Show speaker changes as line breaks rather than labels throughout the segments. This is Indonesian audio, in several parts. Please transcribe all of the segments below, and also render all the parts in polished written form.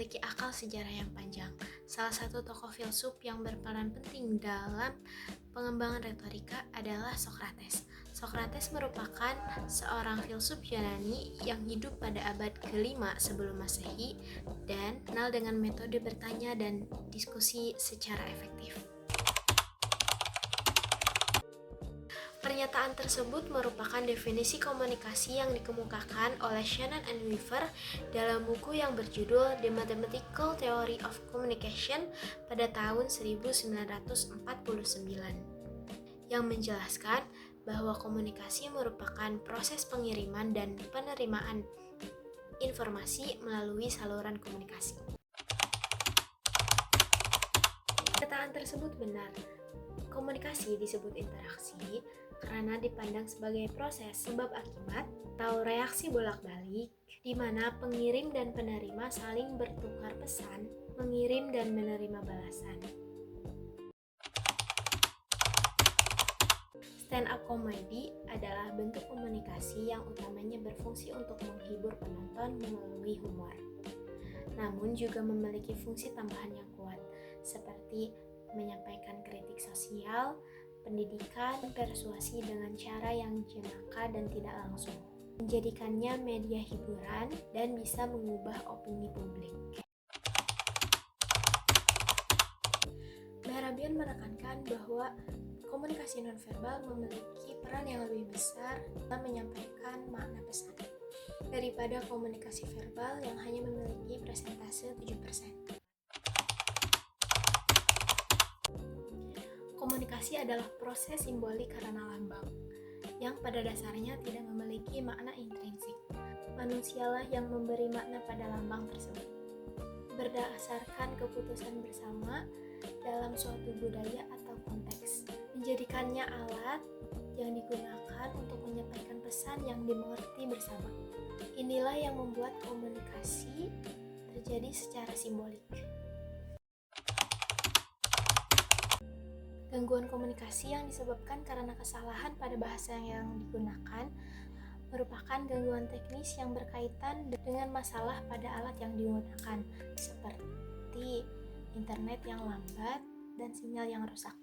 memiliki akal sejarah yang panjang. Salah satu tokoh filsuf yang berperan penting dalam pengembangan retorika adalah Socrates. Socrates merupakan seorang filsuf Yunani yang hidup pada abad ke-5 sebelum Masehi dan kenal dengan metode bertanya dan diskusi secara efektif. Pernyataan tersebut merupakan definisi komunikasi yang dikemukakan oleh Shannon and Weaver dalam buku yang berjudul The Mathematical Theory of Communication pada tahun 1949, yang menjelaskan bahwa komunikasi merupakan proses pengiriman dan penerimaan informasi melalui saluran komunikasi. Pernyataan tersebut benar. Komunikasi disebut interaksi karena dipandang sebagai proses sebab akibat atau reaksi bolak-balik di mana pengirim dan penerima saling bertukar pesan, mengirim dan menerima balasan. Stand-up comedy adalah bentuk komunikasi yang utamanya berfungsi untuk menghibur penonton melalui humor. Namun juga memiliki fungsi tambahan yang kuat, seperti menyampaikan kritik sosial, pendidikan, persuasi dengan cara yang jemaka dan tidak langsung, menjadikannya media hiburan dan bisa mengubah opini publik. Mehrabian menekankan bahwa komunikasi nonverbal memiliki peran yang lebih besar dalam menyampaikan makna pesan daripada komunikasi verbal yang hanya memiliki persentase 7%. Komunikasi adalah proses simbolik karena lambang, yang pada dasarnya tidak memiliki makna intrinsik. Manusialah yang memberi makna pada lambang tersebut, berdasarkan keputusan bersama dalam suatu budaya atau konteks, menjadikannya alat yang digunakan untuk menyampaikan pesan yang dimengerti bersama. Inilah yang membuat komunikasi terjadi secara simbolik. Gangguan komunikasi yang disebabkan karena kesalahan pada bahasa yang digunakan merupakan gangguan teknis yang berkaitan dengan masalah pada alat yang digunakan, seperti internet yang lambat dan sinyal yang rusak.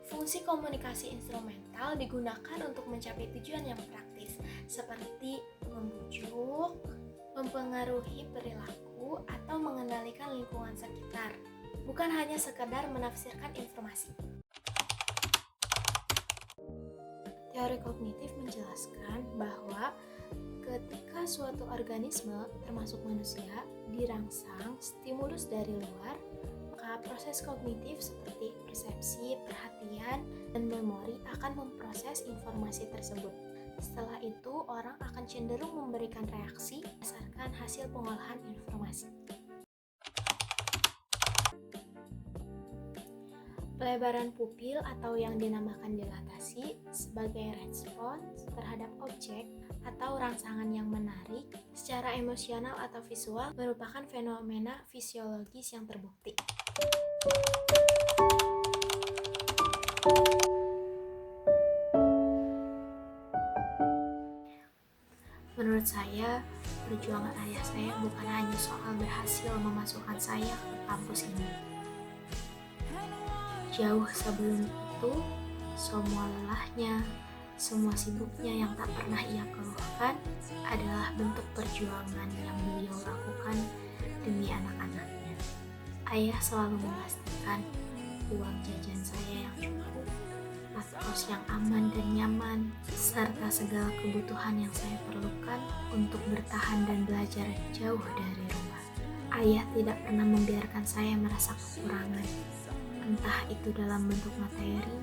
Fungsi komunikasi instrumental digunakan untuk mencapai tujuan yang praktis, seperti membujuk, mempengaruhi perilaku, atau mengendalikan lingkungan sekitar, bukan hanya sekedar menafsirkan informasi. Teori kognitif menjelaskan bahwa ketika suatu organisme, termasuk manusia, dirangsang stimulus dari luar, maka proses kognitif seperti persepsi, perhatian, dan memori akan memproses informasi tersebut. Setelah itu, orang akan cenderung memberikan reaksi berdasarkan hasil pengolahan informasi. Pelebaran pupil atau yang dinamakan dilatasi sebagai respons terhadap objek atau rangsangan yang menarik secara emosional atau visual merupakan fenomena fisiologis yang terbukti. Menurut saya, perjuangan ayah saya bukan hanya soal berhasil memasukkan saya ke kampus ini. Jauh sebelum itu, semua lelahnya, semua sibuknya yang tak pernah ia keluhkan adalah bentuk perjuangan yang beliau lakukan demi anak-anaknya. Ayah selalu memastikan uang jajan saya yang cukup, kos yang aman dan nyaman, serta segala kebutuhan yang saya perlukan untuk bertahan dan belajar jauh dari rumah. Ayah tidak pernah membiarkan saya merasa kekurangan, entah itu dalam bentuk materi,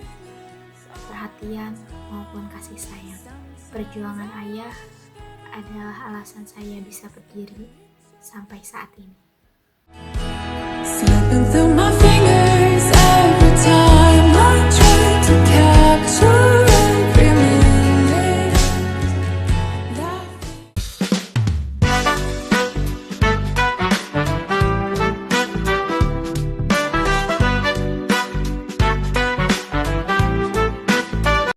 perhatian, maupun kasih sayang. Perjuangan ayah adalah alasan saya bisa berdiri sampai saat ini.